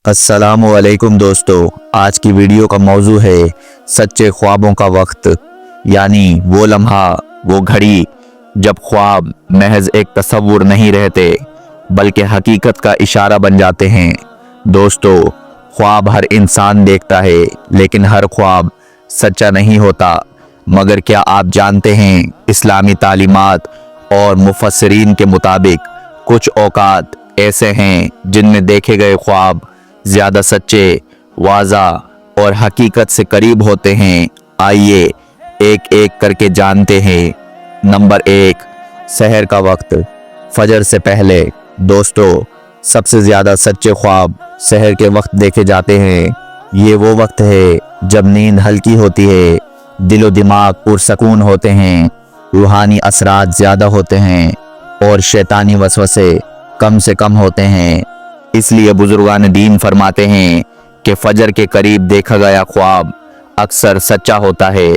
अस्सलाम वालेकुम दोस्तों, आज की वीडियो का मौजू है सच्चे ख्वाबों का वक्त, यानी वो लम्हा, वो घड़ी जब ख्वाब महज एक तस्वुर नहीं रहते बल्कि हकीकत का इशारा बन जाते हैं। दोस्तों, ख्वाब हर इंसान देखता है, लेकिन हर ख्वाब सच्चा नहीं होता। मगर क्या आप जानते हैं, इस्लामी तालीमात और मुफस्सिरीन के मुताबिक कुछ औकात ऐसे हैं जिनमें देखे गए ख्वाब ज़्यादा सच्चे, वाज़ा और हकीकत से करीब होते हैं। आइए एक एक करके जानते हैं। नंबर 1, सहर का वक्त, फजर से पहले। दोस्तों, सबसे ज़्यादा सच्चे ख्वाब सहर के वक्त देखे जाते हैं। ये वो वक्त है जब नींद हल्की होती है, दिलो दिमाग पुरसकून होते हैं, रूहानी असरात ज़्यादा होते हैं और शैतानी वसवसे कम से कम होते हैं। इसलिए बुजुर्गान दीन फरमाते हैं कि फजर के करीब देखा गया ख्वाब अक्सर सच्चा होता है।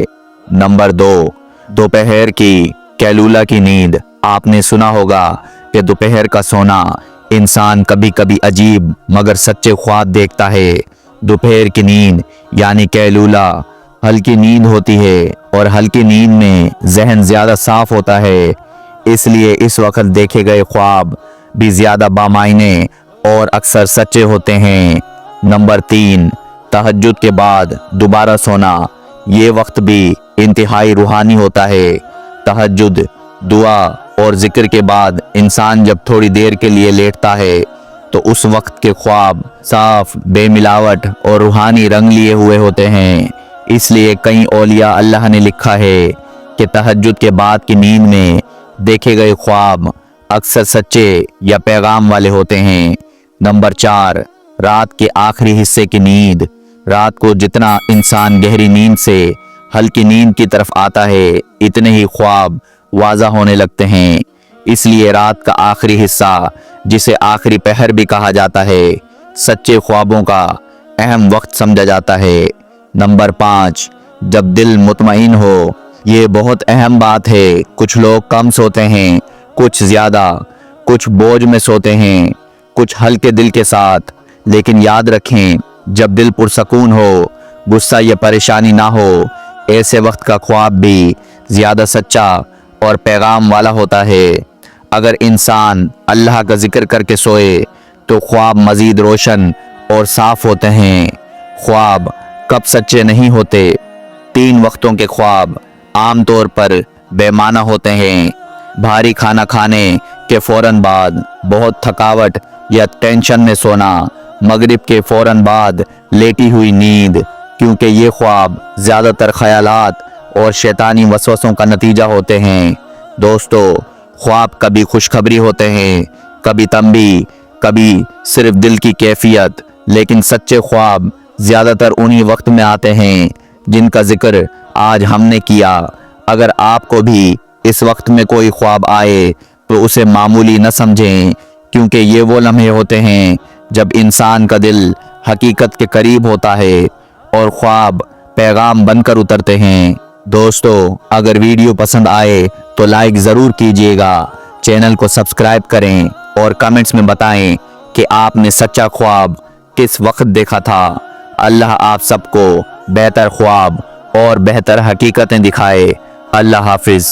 नंबर 2, दोपहर की कैलूला की नींद। आपने सुना होगा कि दोपहर का सोना इंसान कभी कभी अजीब मगर सच्चे ख्वाब देखता है। दोपहर की नींद यानी कैलूला हल्की नींद होती है और हल्की नींद में जहन ज़्यादा साफ होता है, इसलिए इस वक्त देखे गए ख्वाब भी ज़्यादा बामायने और अक्सर सच्चे होते हैं। नंबर 3, तहज्जुद के बाद दोबारा सोना। ये वक्त भी इंतहाई रूहानी होता है। तहज्जुद, दुआ और जिक्र के बाद इंसान जब थोड़ी देर के लिए लेटता है तो उस वक्त के ख्वाब साफ, बेमिलावट और रूहानी रंग लिए हुए होते हैं। इसलिए कई औलिया अल्लाह ने लिखा है कि तहज्जुद के बाद की नींद में देखे गए ख्वाब अक्सर सच्चे या पैगाम वाले होते हैं। नंबर 4, रात के आखिरी हिस्से की नींद। रात को जितना इंसान गहरी नींद से हल्की नींद की तरफ आता है, इतने ही ख्वाब वाज़ा होने लगते हैं। इसलिए रात का आखिरी हिस्सा, जिसे आखिरी पहर भी कहा जाता है, सच्चे ख्वाबों का अहम वक्त समझा जाता है। नंबर 5, जब दिल मुतमईन हो। ये बहुत अहम बात है। कुछ लोग कम सोते हैं, कुछ ज़्यादा, कुछ बोझ में सोते हैं, कुछ हल्के दिल के साथ। लेकिन याद रखें, जब दिल पुरसकून हो, गुस्सा या परेशानी ना हो, ऐसे वक्त का ख्वाब भी ज़्यादा सच्चा और पैगाम वाला होता है। अगर इंसान अल्लाह का जिक्र करके सोए तो ख्वाब मज़ीद रोशन और साफ होते हैं। ख्वाब कब सच्चे नहीं होते। 3 वक्तों के ख्वाब आम तौर पर बेमाना होते हैं। भारी खाना खाने के फ़ौरन बाद बहुत थकावट या टेंशन में सोना, मगरिब के फ़ौरन बाद लेटी हुई नींद, क्योंकि ये ख्वाब ज़्यादातर ख्यालात और शैतानी वसवसों का नतीजा होते हैं। दोस्तों, ख्वाब कभी खुशखबरी होते हैं, कभी तंबी, कभी सिर्फ दिल की कैफियत, लेकिन सच्चे ख्वाब ज़्यादातर उन्हीं वक्त में आते हैं जिनका जिक्र आज हमने किया। अगर आपको भी इस वक्त में कोई ख्वाब आए तो उसे मामूली न समझें, क्योंकि ये वो लम्हे होते हैं जब इंसान का दिल हकीकत के करीब होता है और ख्वाब पैगाम बनकर उतरते हैं। दोस्तों, अगर वीडियो पसंद आए तो लाइक ज़रूर कीजिएगा, चैनल को सब्सक्राइब करें और कमेंट्स में बताएं कि आपने सच्चा ख्वाब किस वक्त देखा था। अल्लाह आप सबको बेहतर ख्वाब और बेहतर हकीकतें दिखाए। अल्लाह हाफिज़।